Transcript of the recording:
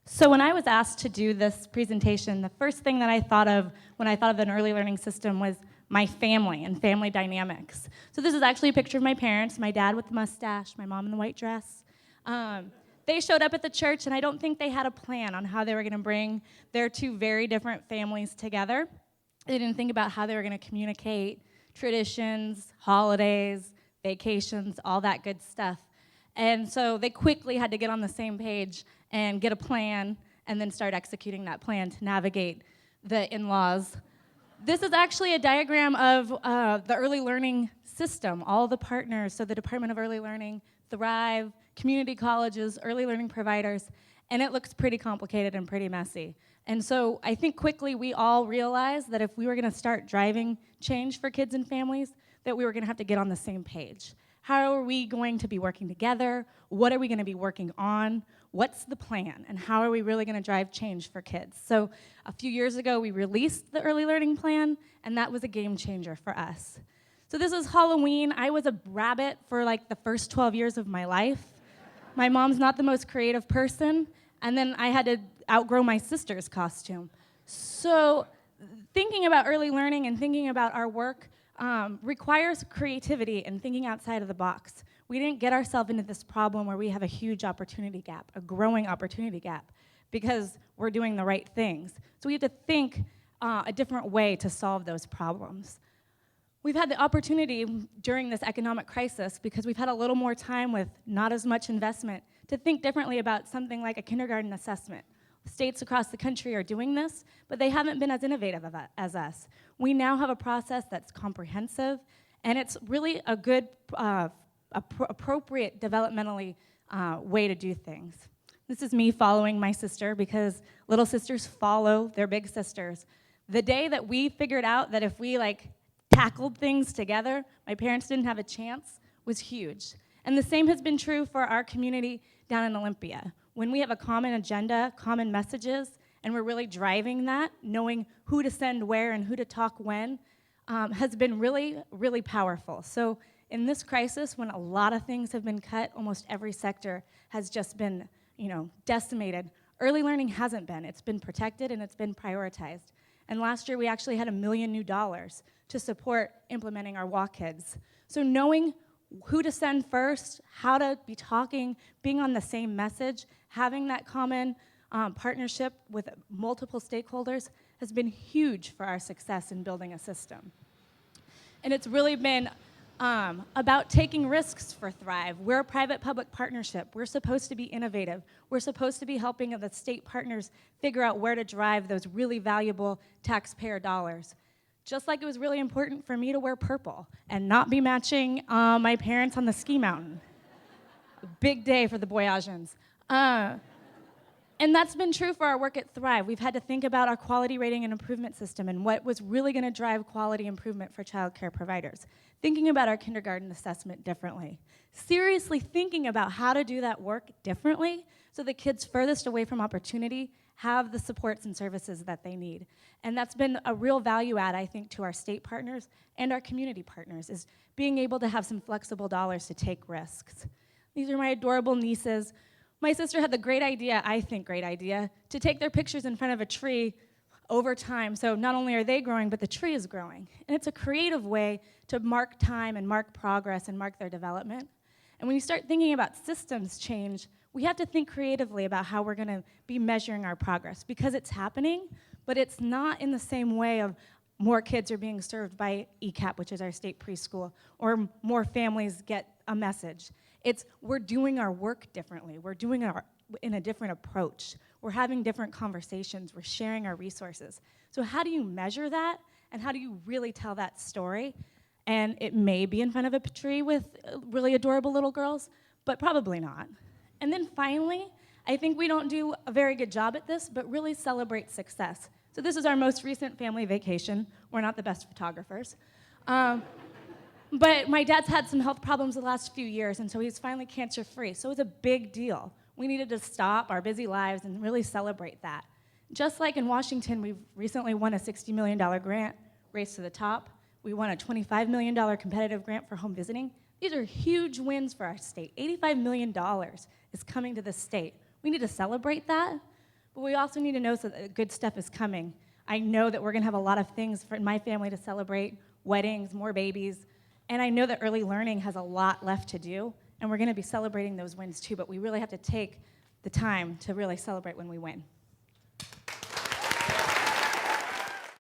So when I was asked to do this presentation, the first thing that I thought of when I thought of an early learning system was my family and family dynamics. So this is actually a picture of my parents, my dad with the mustache, my mom in the white dress. They showed up at the church, and I don't think they had a plan on how they were going to bring their two very different families together. They didn't think about how they were going to communicate traditions, holidays, vacations, all that good stuff. And so they quickly had to get on the same page and get a plan and then start executing that plan to navigate the in-laws. This is actually a diagram of the early learning system, all the partners, so the Department of Early Learning, Thrive, community colleges, early learning providers, and it looks pretty complicated and pretty messy. And so I think quickly we all realized that if we were gonna start driving change for kids and families, that we were gonna have to get on the same page. How are we going to be working together? What are we gonna be working on? What's the plan? And how are we really gonna drive change for kids? So a few years ago, we released the early learning plan, and that was a game changer for us. So this is Halloween. I was a rabbit for like the first 12 years of my life. My mom's not the most creative person, and then I had to outgrow my sister's costume. So thinking about early learning and thinking about our work requires creativity and thinking outside of the box. We didn't get ourselves into this problem where we have a huge opportunity gap, a growing opportunity gap, because we're doing the right things. So we have to think a different way to solve those problems. We've had the opportunity during this economic crisis, because we've had a little more time with not as much investment, to think differently about something like a kindergarten assessment. States across the country are doing this, but they haven't been as innovative as us. We now have a process that's comprehensive, and it's really a good, appropriate developmentally way to do things. This is me following my sister, because little sisters follow their big sisters. The day that we figured out that if we tackled things together, my parents didn't have a chance, was huge. And the same has been true for our community down in Olympia. When we have a common agenda, common messages, and we're really driving that, knowing who to send where and who to talk when, has been really, really powerful. So in this crisis, when a lot of things have been cut, almost every sector has just been, decimated. Early learning hasn't been. It's been protected and it's been prioritized. And last year, we actually had $1 million new to support implementing our walk kids. So knowing who to send first, how to be talking, being on the same message, having that common partnership with multiple stakeholders has been huge for our success in building a system. And it's really been about taking risks for Thrive. We're a private-public partnership. We're supposed to be innovative. We're supposed to be helping the state partners figure out where to drive those really valuable taxpayer dollars. Just like it was really important for me to wear purple and not be matching my parents on the ski mountain. A big day for the Boyajians. And that's been true for our work at Thrive. We've had to think about our quality rating and improvement system and what was really going to drive quality improvement for child care providers. Thinking about our kindergarten assessment differently. Seriously thinking about how to do that work differently so the kids furthest away from opportunity have the supports and services that they need. And that's been a real value add, I think, to our state partners and our community partners, is being able to have some flexible dollars to take risks. These are my adorable nieces. My sister had the great idea, I think great idea, to take their pictures in front of a tree over time. So not only are they growing, but the tree is growing. And it's a creative way to mark time and mark progress and mark their development. And when you start thinking about systems change, we have to think creatively about how we're gonna be measuring our progress, because it's happening, but it's not in the same way of more kids are being served by ECAP, which is our state preschool, or more families get a message. It's we're doing our work differently. We're doing our in a different approach. We're having different conversations. We're sharing our resources. So how do you measure that, and how do you really tell that story? And it may be in front of a tree with really adorable little girls, but probably not. And then finally, I think we don't do a very good job at this, but really celebrate success. So this is our most recent family vacation. We're not the best photographers. But my dad's had some health problems the last few years, and so he's finally cancer-free. So it was a big deal. We needed to stop our busy lives and really celebrate that. Just like in Washington, we've recently won a $60 million grant, Race to the Top. We won a $25 million competitive grant for home visiting. These are huge wins for our state. $85 million is coming to the state. We need to celebrate that, But we also need to know so that good stuff is coming. I know that we're going to have a lot of things in my family to celebrate, weddings, more babies, and I know that early learning has a lot left to do, and we're going to be celebrating those wins too, but we really have to take the time to really celebrate when we win.